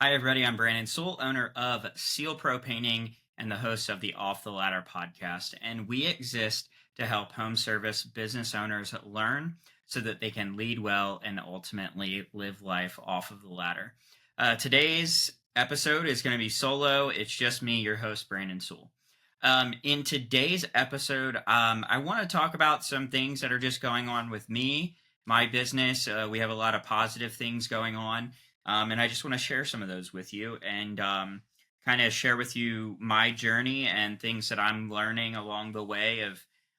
Hi, everybody. I'm Branden Sewell, owner of Seal Pro Painting and the host of the Off the Ladder podcast. And we exist to help home service business owners learn so that they can lead well and ultimately live life off of the ladder. Today's episode is going to be solo. It's just me, your host, Branden Sewell. In today's episode, I want to talk about some things that are just going on with me, my business. We have a lot of positive things going on. And I just want to share some of those with you and kind of share with you my journey and things that I'm learning along the way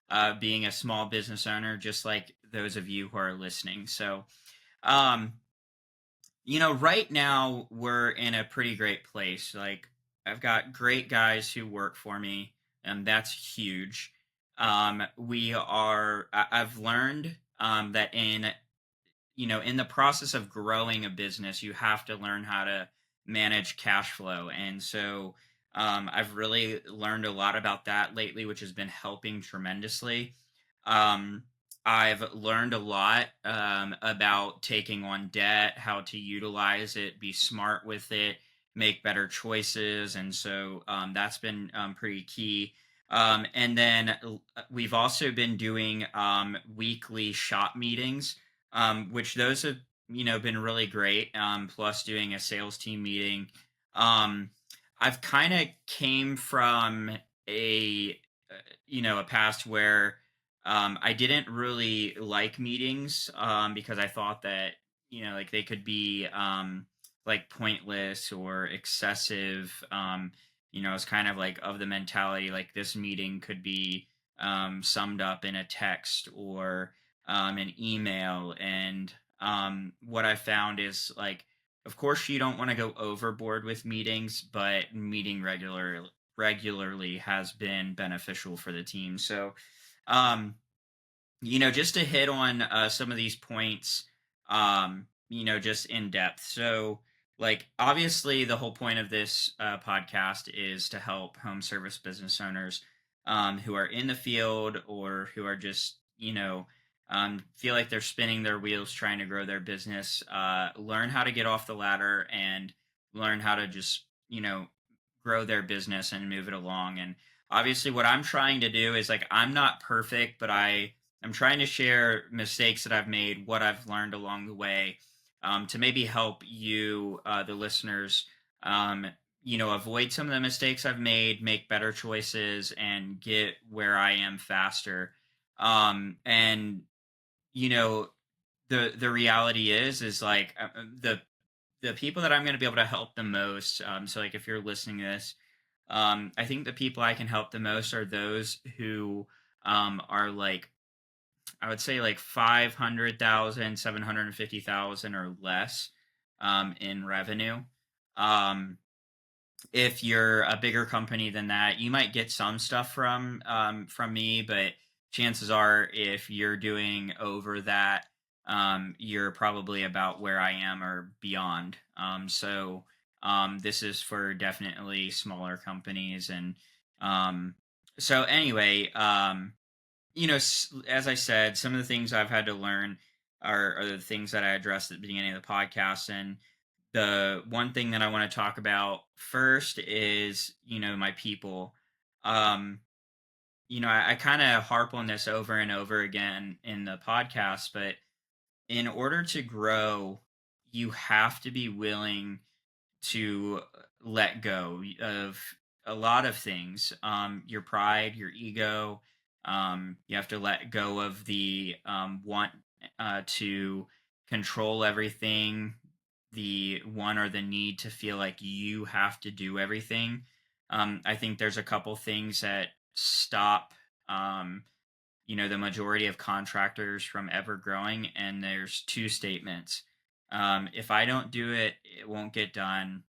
of being a small business owner, just like those of you who are listening. So, um, right now we're in a pretty great place. Like, I've got great guys who work for me, and that's huge. I've learned that in the process of growing a business, you have to learn how to manage cash flow. And so I've really learned a lot about that lately, which has been helping tremendously. Um, I've learned a lot about taking on debt, how to utilize it, be smart with it, make better choices. And so that's been pretty key. And then we've also been doing weekly shop meetings, which those have been really great. Plus doing a sales team meeting. Um, I've kind of came from a past where I didn't really like meetings because I thought that like they could be like pointless or excessive. It's kind of like of the mentality like this meeting could be summed up in a text or an email. And what I found is like, of course, you don't want to go overboard with meetings, but meeting regularly has been beneficial for the team. So, um, just to hit on some of these points, just in depth. So, like, obviously, the whole point of this podcast is to help home service business owners who are in the field or who are just, feel like they're spinning their wheels trying to grow their business, learn how to get off the ladder and learn how to just, grow their business and move it along. And obviously, what I'm trying to do is like, I'm not perfect, but I'm trying to share mistakes that I've made, what I've learned along the way, to maybe help you, the listeners, avoid some of the mistakes I've made, make better choices, and get where I am faster. And you know, the reality is like the people that I'm going to be able to help the most. So like if you're listening to this, I think the people I can help the most are those who are like I would say like 500,000, 750,000 or less in revenue. Um, if you're a bigger company than that, you might get some stuff from me, but chances are if you're doing over that, you're probably about where I am or beyond. This is for definitely smaller companies. And um, so anyway, as I said, some of the things I've had to learn are the things that I addressed at the beginning of the podcast. And the one thing that I want to talk about first is, my people. Um, I kind of harp on this over and over again in the podcast, but in order to grow, you have to be willing to let go of a lot of things. Your pride, your ego. You have to let go of the want to control everything, the want or the need to feel like you have to do everything. I think there's a couple things that stop, the majority of contractors from ever growing. And there's two statements. If I don't do it, it won't get done,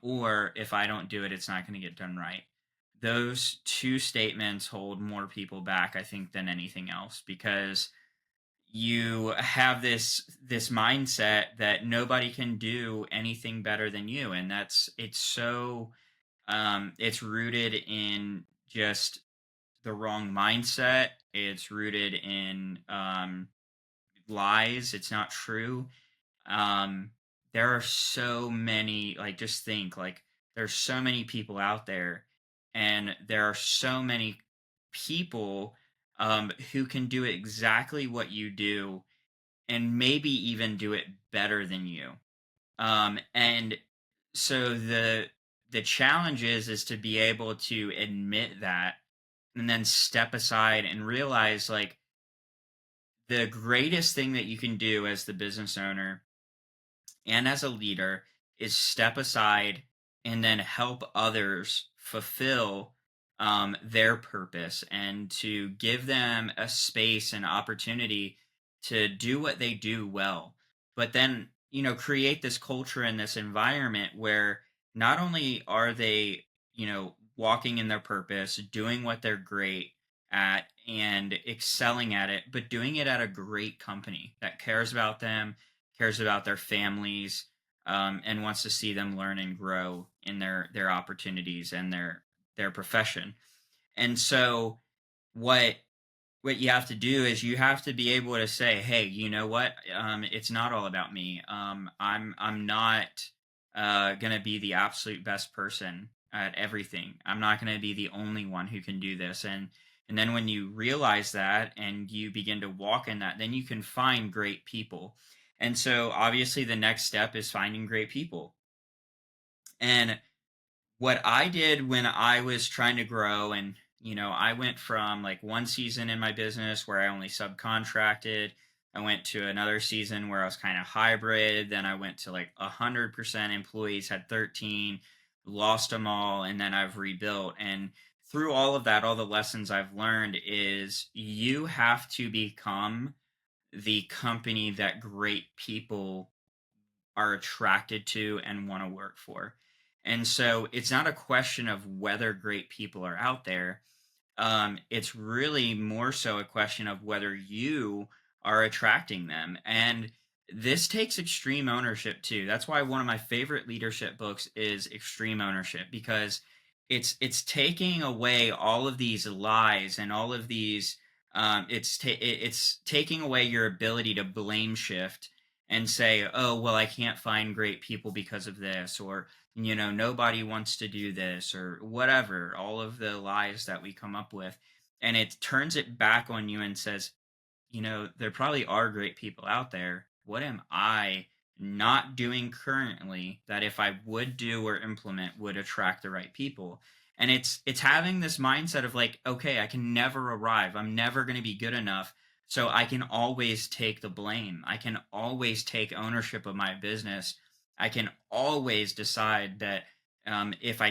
or if I don't do it, it's not going to get done right. Those two statements hold more people back, I think, than anything else, because you have this mindset that nobody can do anything better than you, and it's rooted in just the wrong mindset. It's rooted in lies. It's not true. Um, there are so many, like, just think, like, there's so many people out there, and there are so many people who can do exactly what you do, and maybe even do it better than you. And so the challenge is to be able to admit that, and then step aside and realize, like, the greatest thing that you can do as the business owner and as a leader is step aside and then help others fulfill their purpose, and to give them a space and opportunity to do what they do well. But then, create this culture and this environment where not only are they, walking in their purpose, doing what they're great at and excelling at it, but doing it at a great company that cares about them, cares about their families, and wants to see them learn and grow in their opportunities and their profession. And so, what what you have to do is you have to be able to say, hey, you know what, it's not all about me. I'm not going to be the absolute best person at everything. I'm not going to be the only one who can do this. And then when you realize that and you begin to walk in that, then you can find great people. And so obviously the next step is finding great people. And what I did when I was trying to grow, and I went from like one season in my business where I only subcontracted. I went to another season where I was kind of hybrid. Then I went to like 100% employees, had 13, lost them all, and then I've rebuilt. And through all of that, all the lessons I've learned is you have to become the company that great people are attracted to and want to work for. And so it's not a question of whether great people are out there. It's really more so a question of whether you are attracting them. And this takes extreme ownership too. That's why one of my favorite leadership books is Extreme Ownership, because it's taking away all of these lies and all of these it's taking away your ability to blame shift and say, oh well, I can't find great people because of this, or nobody wants to do this, or whatever, all of the lies that we come up with. And it turns it back on you and says, there probably are great people out there. What am I not doing currently that if I would do or implement would attract the right people? And it's having this mindset of like, okay, I can never arrive. I'm never going to be good enough. So I can always take the blame. I can always take ownership of my business. I can always decide that if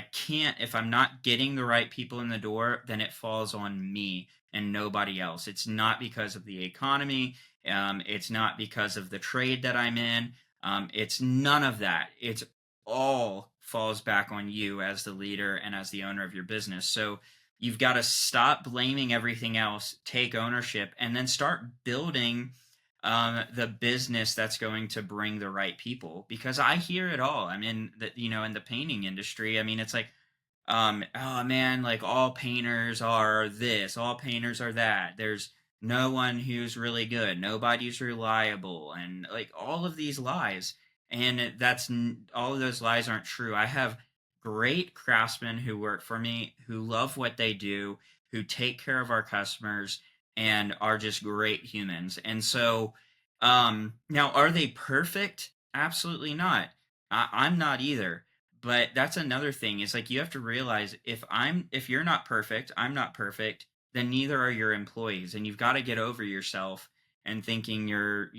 I'm not getting the right people in the door, then it falls on me and nobody else. It's not because of the economy. It's not because of the trade that I'm in. It's none of that. It's all falls back on you as the leader and as the owner of your business. So you've got to stop blaming everything else, take ownership, and then start building the business that's going to bring the right people. Because I hear it all. I mean, in the painting industry, I mean, it's like, oh man, like all painters are this, all painters are that. There's no one who's really good, nobody's reliable, and like all of these lies. And all of those lies aren't true. I have great craftsmen who work for me, who love what they do, who take care of our customers, and are just great humans. And so, now are they perfect? Absolutely not. I'm not either. But that's another thing. Is like you have to realize, if you're not perfect, I'm not perfect, then neither are your employees. And you've got to get over yourself and thinking you're,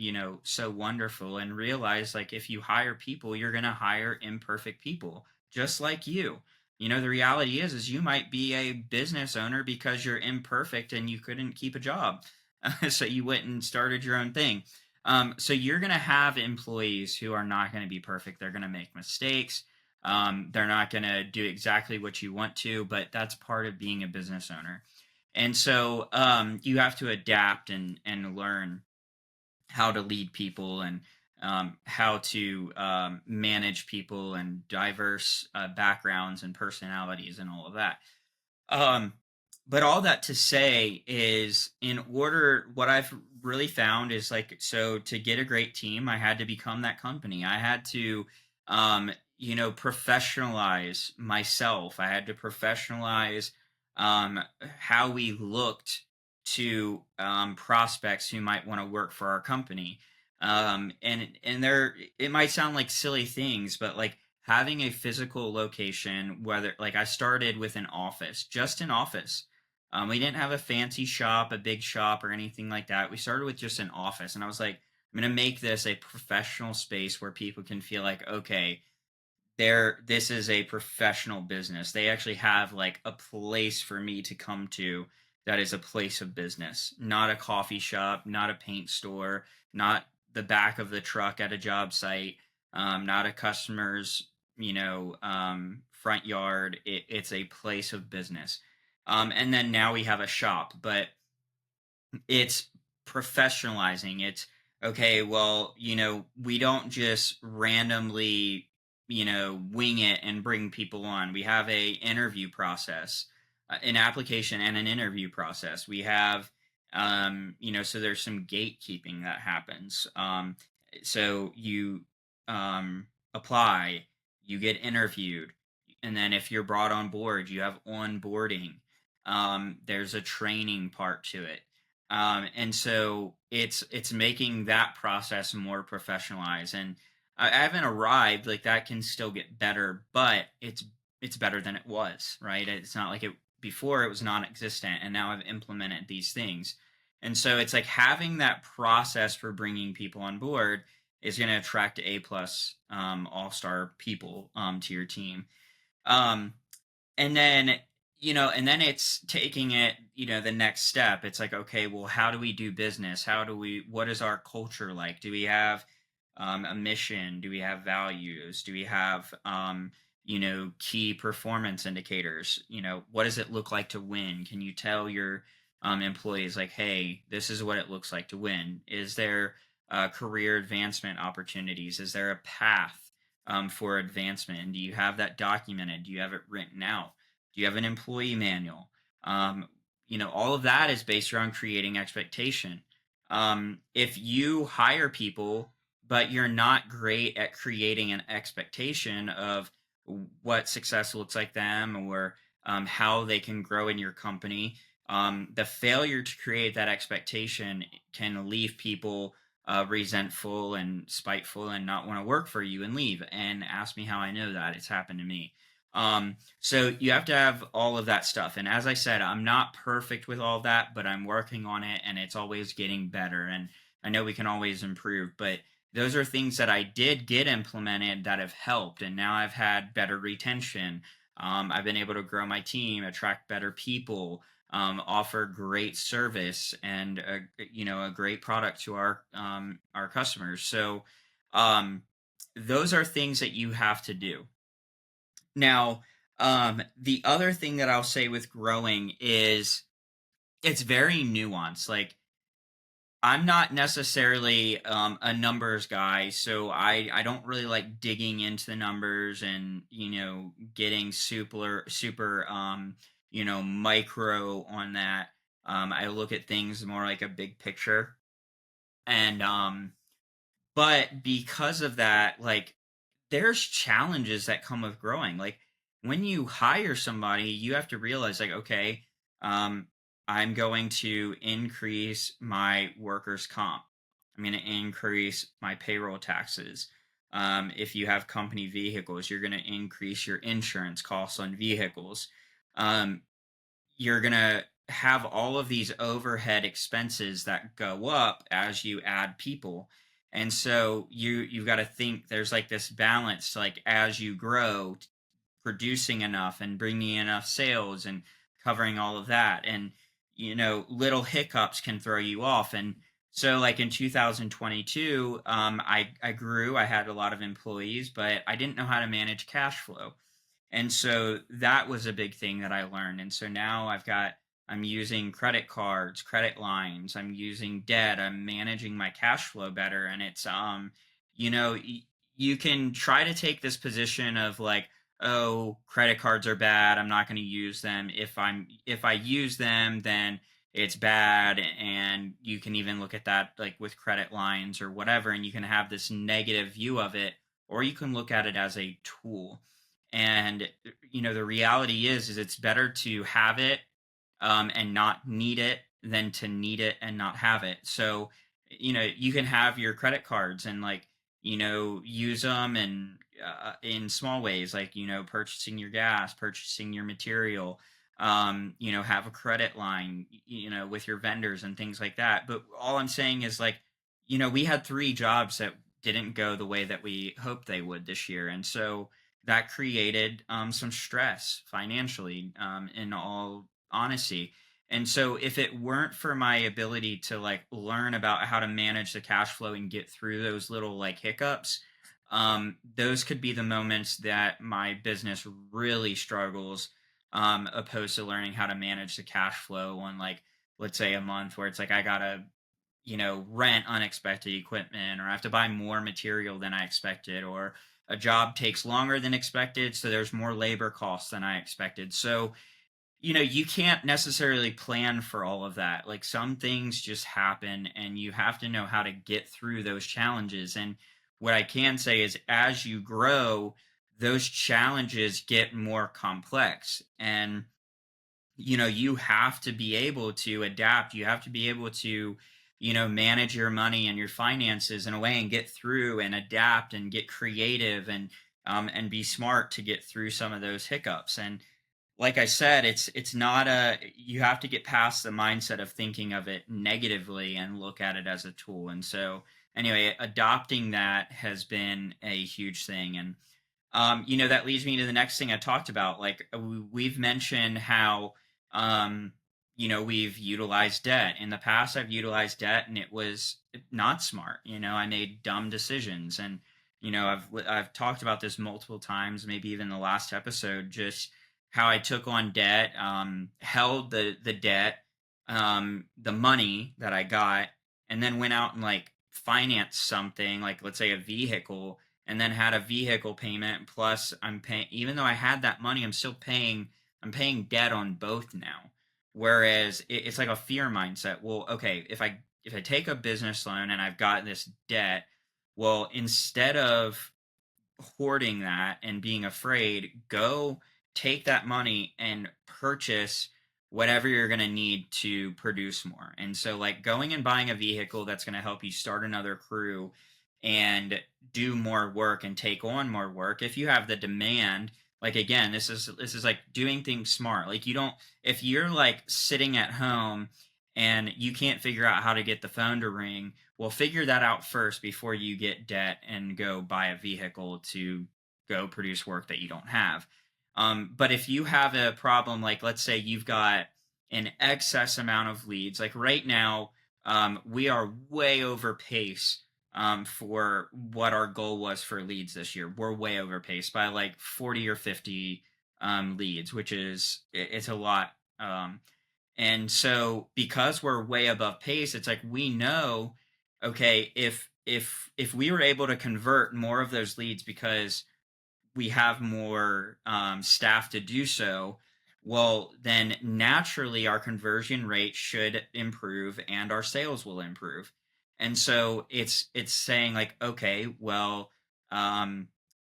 so wonderful, and realize like if you hire people, you're going to hire imperfect people just like you. The reality is you might be a business owner because you're imperfect and you couldn't keep a job. So you went and started your own thing. So you're going to have employees who are not going to be perfect. They're going to make mistakes. They're not going to do exactly what you want to, but that's part of being a business owner. And so you have to adapt and learn how to lead people, and how to manage people and diverse backgrounds and personalities and all of that. Um, but all that to say is, in order, what I've really found is like, so to get a great team, I had to become that company. I had to, professionalize myself. I had to professionalize um, how we looked to prospects who might want to work for our company. And there, it might sound like silly things, but like having a physical location, whether like I started with an office, just an office. We didn't have a fancy shop, a big shop, or anything like that. We started with just an office, and I was like, I'm going to make this a professional space where people can feel like, okay, this is a professional business. They actually have like a place for me to come to that is a place of business, not a coffee shop, not a paint store, not the back of the truck at a job site, not a customer's front yard. It's a place of business. And then now we have a shop, but it's professionalizing. It's okay, well, we don't just randomly, wing it and bring people on. We have a interview process, an application and an interview process. We have so there's some gatekeeping that happens. So you apply, you get interviewed, and then if you're brought on board, you have onboarding. There's a training part to it, and so it's making that process more professionalized. And I haven't arrived, like that can still get better, but it's better than it was, right? It's not like it before, it was non-existent, and now I've implemented these things. And so it's like having that process for bringing people on board is going to attract A plus all-star people to your team. um, and then and then it's taking it the next step. It's like, okay, well, how do we do business? What is our culture like? Do we have a mission? Do we have values? Do we have key performance indicators? What does it look like to win? Can you tell your employees like, hey, this is what it looks like to win? Is there career advancement opportunities? Is there a path for advancement? And do you have that documented? Do you have it written out? Do you have an employee manual? All of that is based around creating expectation. If you hire people, but you're not great at creating an expectation of what success looks like them, or how they can grow in your company, the failure to create that expectation can leave people resentful and spiteful and not want to work for you and leave. And ask me how I know that. It's happened to me. So you have to have all of that stuff. And as I said, I'm not perfect with all that, but I'm working on it, and it's always getting better. And I know we can always improve, but those are things that I did get implemented that have helped. And now I've had better retention. I've been able to grow my team, attract better people, offer great service, and a great product to our customers. So um, those are things that you have to do. Now, the other thing that I'll say with growing is it's very nuanced. Like, I'm not necessarily a numbers guy, so I don't really like digging into the numbers and getting super micro on that. I look at things more like a big picture, and but because of that, like there's challenges that come with growing. Like when you hire somebody, you have to realize like, okay, um, I'm going to increase my workers' comp. I'm going to increase my payroll taxes. If you have company vehicles, you're going to increase your insurance costs on vehicles. Um, you're going to have all of these overhead expenses that go up as you add people. And so you've got to think there's like this balance, like as you grow, producing enough and bringing enough sales and covering all of that. And little hiccups can throw you off. And so like in 2022, I grew. I had a lot of employees, but I didn't know how to manage cash flow. And so that was a big thing that I learned. And so now I'm using credit cards, credit lines, I'm using debt, I'm managing my cash flow better. And it's, you know, you can try to take this position of like, oh, credit cards are bad, I'm not going to use them. If I use them, then it's bad, and you can even look at that like with credit lines or whatever, and you can have this negative view of it, or you can look at it as a tool. And the reality is it's better to have it and not need it than to need it and not have it. So you can have your credit cards and like use them and in small ways, like purchasing your gas, purchasing your material, have a credit line, with your vendors and things like that. But all I'm saying is like, we had 3 jobs that didn't go the way that we hoped they would this year. And so that created some stress financially, in all honesty. And so if it weren't for my ability to like learn about how to manage the cash flow and get through those little like hiccups, those could be the moments that my business really struggles, opposed to learning how to manage the cash flow on like, let's say a month where it's like I gotta, rent unexpected equipment, or I have to buy more material than I expected, or a job takes longer than expected, so there's more labor costs than I expected. So you can't necessarily plan for all of that. Like some things just happen, and you have to know how to get through those challenges. And what I can say is, as you grow, those challenges get more complex. And you have to be able to adapt. You have to be able to manage your money and your finances in a way and get through and adapt and get creative and be smart to get through some of those hiccups. And like I said, it's not a you have to get past the mindset of thinking of it negatively and look at it as a tool. And so anyway, adopting that has been a huge thing. And that leads me to the next thing I talked about. Like we've mentioned how, we've utilized debt. In the past, I've utilized debt and it was not smart. I made dumb decisions. And, I've talked about this multiple times, maybe even the last episode, just how I took on debt, held the debt, the money that I got, and then went out and like financed something, like let's say a vehicle, and then had a vehicle payment, plus I'm paying, even though I had that money, I'm paying debt on both now. Whereas it's like a fear mindset. Well, okay, if I take a business loan and I've got this debt, well, instead of hoarding that and being afraid, go take that money and purchase whatever you're going to need to produce more. And so like going and buying a vehicle that's going to help you start another crew and do more work and take on more work if you have the demand. Like again, this is like doing things smart. Like you don't if you're like sitting at home and you can't figure out how to get the phone to ring, well, figure that out first before you get debt and go buy a vehicle to go produce work that you don't have. But if you have a problem, like let's say you've got an excess amount of leads, like right now, we are way over pace, for what our goal was for leads this year. We're way over pace by like 40 or 50 leads, which it's a lot. And so because we're way above pace, it's like we know, okay, if we were able to convert more of those leads because we have more staff to do so, well, then naturally our conversion rate should improve and our sales will improve. And so it's saying like, okay, well, um,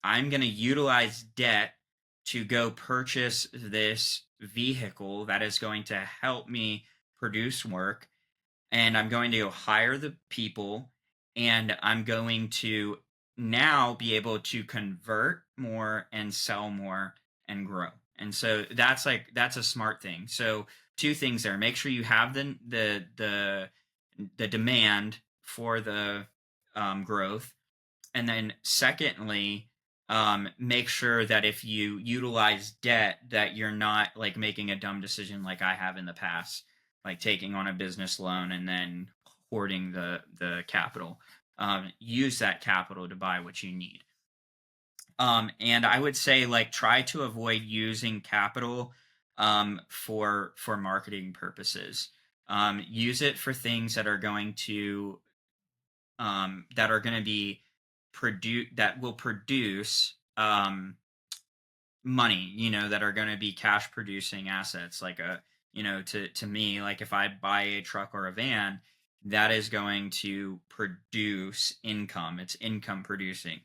I'm going to utilize debt to go purchase this vehicle that is going to help me produce work, and I'm going to hire the people, and I'm going to now be able to convert more and sell more and grow. And so that's a smart thing. So two things there. Make sure you have the demand for the growth, and then secondly, make sure that if you utilize debt, that you're not like making a dumb decision like I have in the past, like taking on a business loan and then hoarding the capital. Use that capital to buy what you need. And I would say like try to avoid using capital for marketing purposes. Use it for things that are going to be that will produce money, that are going to be cash producing assets, like to me, like if I buy a truck or a van, that is going to produce income. It's income producing.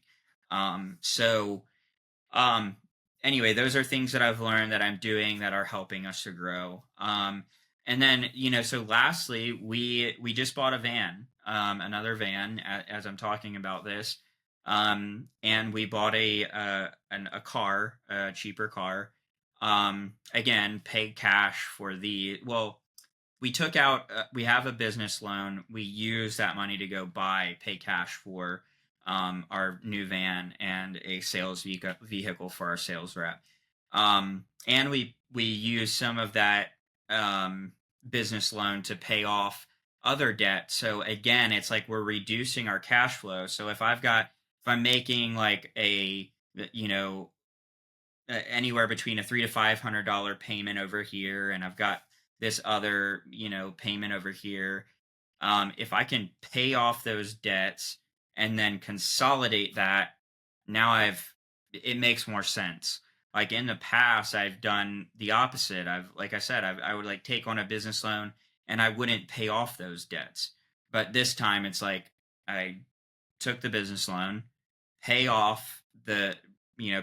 So um, anyway, those are things that I've learned that I'm doing that are helping us to grow. And then, so lastly, we just bought a van, another van, as I'm talking about this, and we bought a car, a cheaper car. Again, paid cash for we took out we have a business loan. We use that money to go pay cash for our new van and a sales vehicle for our sales rep. And we use some of that um, business loan to pay off other debt. So again, it's like we're reducing our cash flow. So if I'm making like you know anywhere between a $300 to $500 payment over here, and I've got this other payment over here. If I can pay off those debts and then consolidate that, now it makes more sense. Like in the past, I've done the opposite. Like I said, I would like take on a business loan and I wouldn't pay off those debts. But this time, it's like I took the business loan, pay off the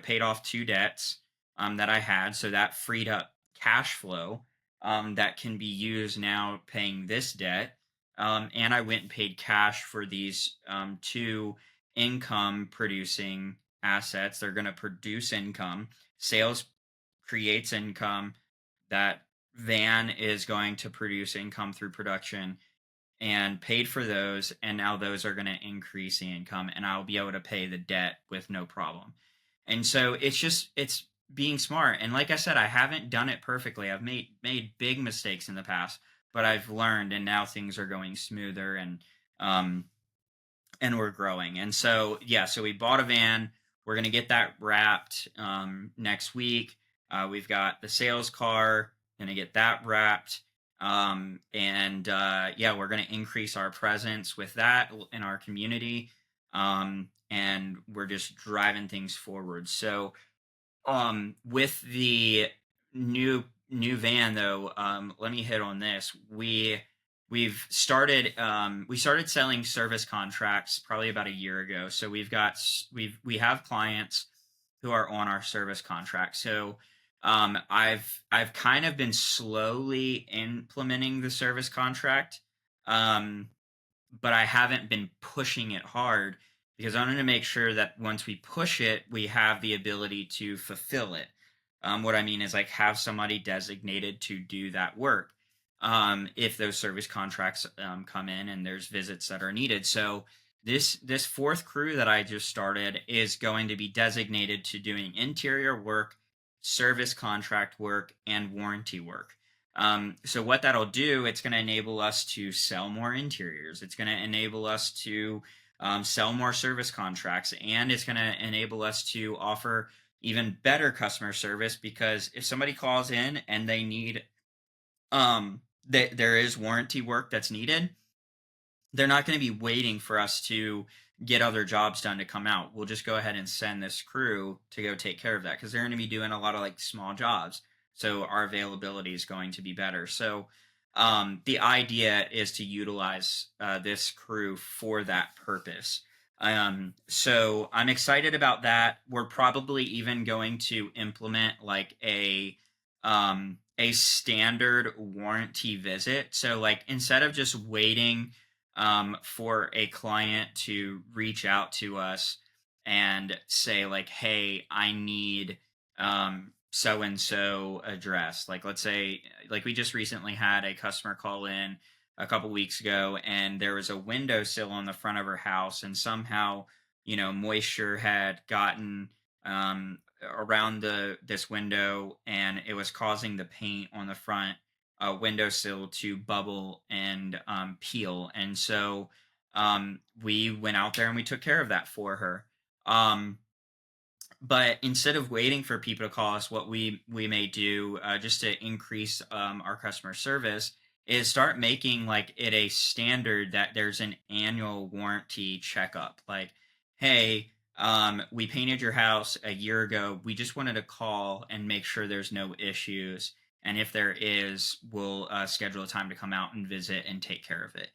paid off two debts that I had, so that freed up cash flow that can be used now paying this debt. And I went and paid cash for these two income producing assets. They're going to produce income. Sales creates income. That van is going to produce income through production, and paid for those, and now those are going to increase the income, and I'll be able to pay the debt with no problem. And so it's being smart. And like I said, I haven't done it perfectly. I've made big mistakes in the past, but I've learned, and now things are going smoother, um and we're growing. And so yeah, so we bought a van. We're going to get that wrapped next week. We've got the sales car, going to get that wrapped. And yeah, we're going to increase our presence with that in our community. And we're just driving things forward. So with the new van though, let me hit on this. We started selling service contracts probably about a year ago. So we have clients who are on our service contract. So I've kind of been slowly implementing the service contract. Um, but I haven't been pushing it hard because I wanted to make sure that once we push it, we have the ability to fulfill it. What I mean is like have somebody designated to do that work if those service contracts come in and there's visits that are needed. So this fourth crew that I just started is going to be designated to doing interior work, service contract work, and warranty work. So what that'll do, it's going to enable us to sell more interiors. It's going to enable us to sell more service contracts, and it's going to enable us to offer even better customer service, because if somebody calls in and they need there is warranty work that's needed, they're not going to be waiting for us to get other jobs done to come out. We'll just go ahead and send this crew to go take care of that, because they're going to be doing a lot of like small jobs. So our availability is going to be better. So the idea is to utilize this crew for that purpose. So I'm excited about that. We're probably even going to implement like a standard warranty visit. So like instead of just waiting for a client to reach out to us and say like, hey, I need so and so address. Like let's say like we just recently had a customer call in a couple weeks ago, and there was a windowsill on the front of her house, and somehow moisture had gotten around this window, and it was causing the paint on the front windowsill to bubble and peel. And so we went out there and we took care of that for her. But instead of waiting for people to call us, what we may do just to increase our customer service is start making like it a standard that there's an annual warranty checkup. Like, hey, we painted your house a year ago. We just wanted to call and make sure there's no issues. And if there is, we'll schedule a time to come out and visit and take care of it.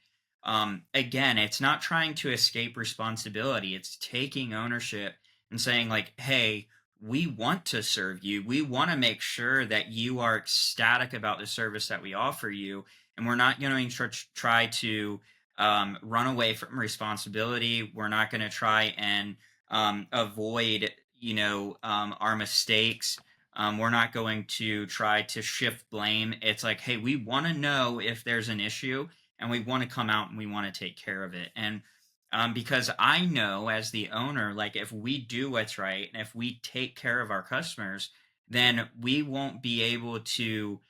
Again, it's not trying to escape responsibility. It's taking ownership and saying, like, hey, we want to serve you. We want to make sure that you are ecstatic about the service that we offer you. And we're not going to try to run away from responsibility. We're not going to try and avoid, our mistakes. We're not going to try to shift blame. It's like, hey, we want to know if there's an issue, and we want to come out and we want to take care of it. And because I know as the owner, like if we do what's right and if we take care of our customers, then we won't be able to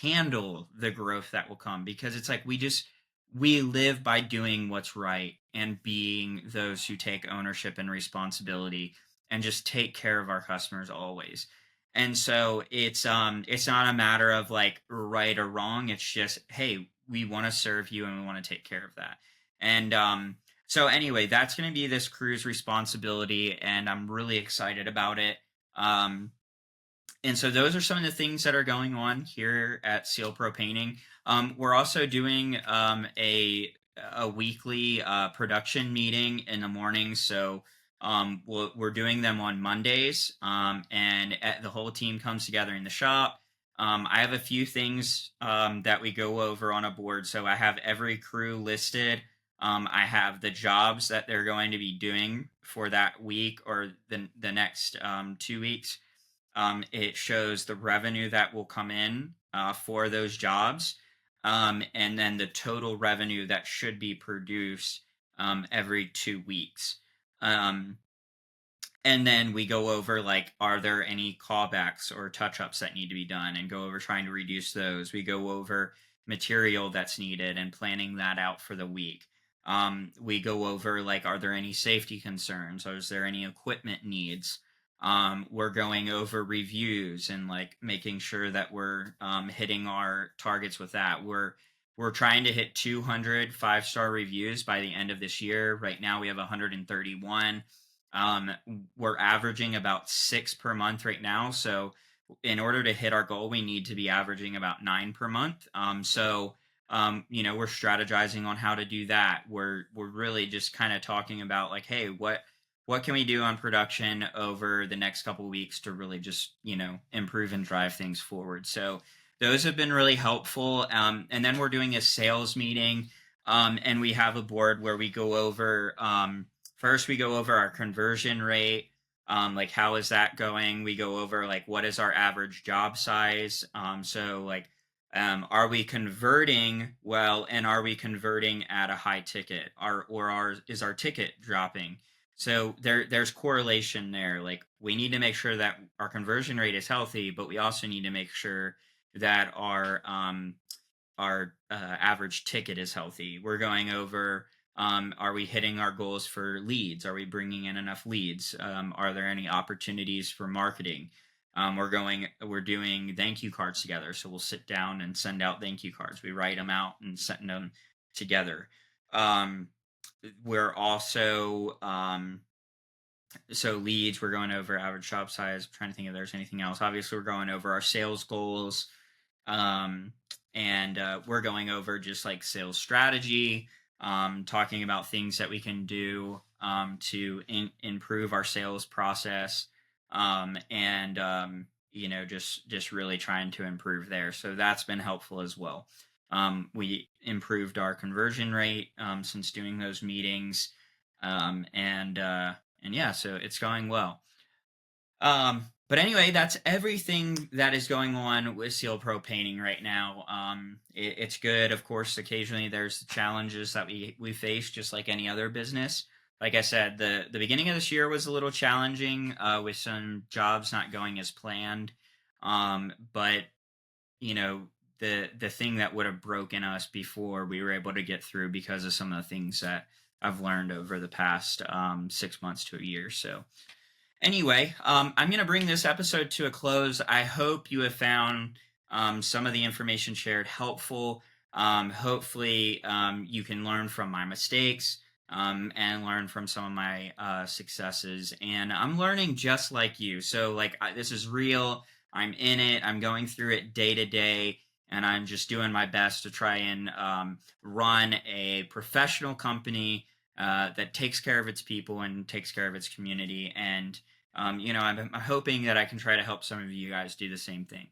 handle the growth that will come, because it's like we live by doing what's right and being those who take ownership and responsibility and just take care of our customers always. And so it's not a matter of like right or wrong. It's just, hey, we want to serve you and we want to take care of that. And so anyway, that's going to be this crew's responsibility, and I'm really excited about it. Um, and so those are some of the things that are going on here at Seal Pro Painting. We're also doing a weekly production meeting in the morning. So we're doing them on Mondays, and the whole team comes together in the shop. I have a few things that we go over on a board. So I have every crew listed. I have the jobs that they're going to be doing for that week or the next 2 weeks. It shows the revenue that will come in for those jobs, and then the total revenue that should be produced every 2 weeks. Um, and then we go over like, are there any callbacks or touch-ups that need to be done, and go over trying to reduce those. We go over material that's needed and planning that out for the week. We go over like, are there any safety concerns, or is there any equipment needs? We're going over reviews and like making sure that we're hitting our targets with that. We're trying to hit 200 5-star reviews by the end of this year. Right now we have 131. We're averaging about 6 per month right now. So in order to hit our goal, we need to be averaging about 9 per month. We're strategizing on how to do that. We're really just kind of talking about like, hey, what can we do on production over the next couple of weeks to really just, improve and drive things forward. So those have been really helpful. And then we're doing a sales meeting, and we have a board where we go over, first we go over our conversion rate. Like, how is that going? We go over like, what is our average job size? Are we converting well, and are we converting at a high ticket? Is our ticket dropping? So there's correlation there. Like, we need to make sure that our conversion rate is healthy, but we also need to make sure that our average ticket is healthy. We're going over, are we hitting our goals for leads? Are we bringing in enough leads? Are there any opportunities for marketing? We're doing thank you cards together. So we'll sit down and send out thank you cards. We write them out and send them together. We're also so leads, we're going over average shop size. I'm trying to think if there's anything else. Obviously, we're going over our sales goals, and we're going over just like sales strategy, talking about things that we can do to improve our sales process, and just really trying to improve there. So that's been helpful as well. We improved our conversion rate since doing those meetings, and yeah, so it's going well. But anyway, that's everything that is going on with Seal Pro Painting right now. It's good. Of course, occasionally there's the challenges that we face, just like any other business. Like I said, the beginning of this year was a little challenging with some jobs not going as planned. But the thing that would have broken us before, we were able to get through because of some of the things that I've learned over the past 6 months to a year. So anyway, I'm going to bring this episode to a close. I hope you have found some of the information shared helpful. Hopefully, you can learn from my mistakes and learn from some of my successes. And I'm learning just like you. So, this is real. I'm in it. I'm going through it day to day, and I'm just doing my best to try and run a professional company that takes care of its people and takes care of its community. And I'm hoping that I can try to help some of you guys do the same thing.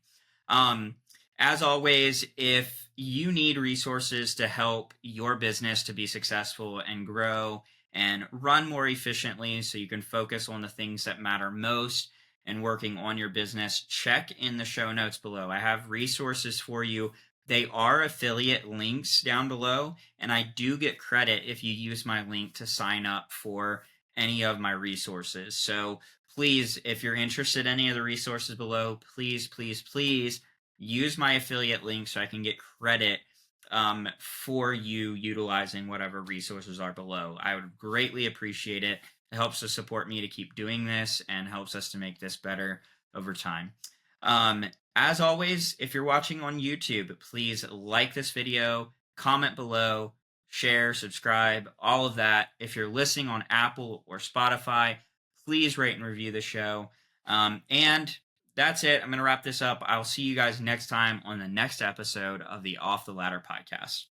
Um, as always, if you need resources to help your business to be successful and grow and run more efficiently so you can focus on the things that matter most and working on your business, check in the show notes below. I have resources for you. They are affiliate links down below, and I do get credit if you use my link to sign up for any of my resources. So please, if you're interested in any of the resources below, please, please, please use my affiliate link so I can get credit for you utilizing whatever resources are below. I would greatly appreciate it. It helps to support me to keep doing this and helps us to make this better over time. Um, as always, if you're watching on YouTube, please like this video, comment below, share, subscribe, all of that. If you're listening on Apple or Spotify, please rate and review the show. And that's it. I'm going to wrap this up. I'll see you guys next time on the next episode of the Off the Ladder podcast.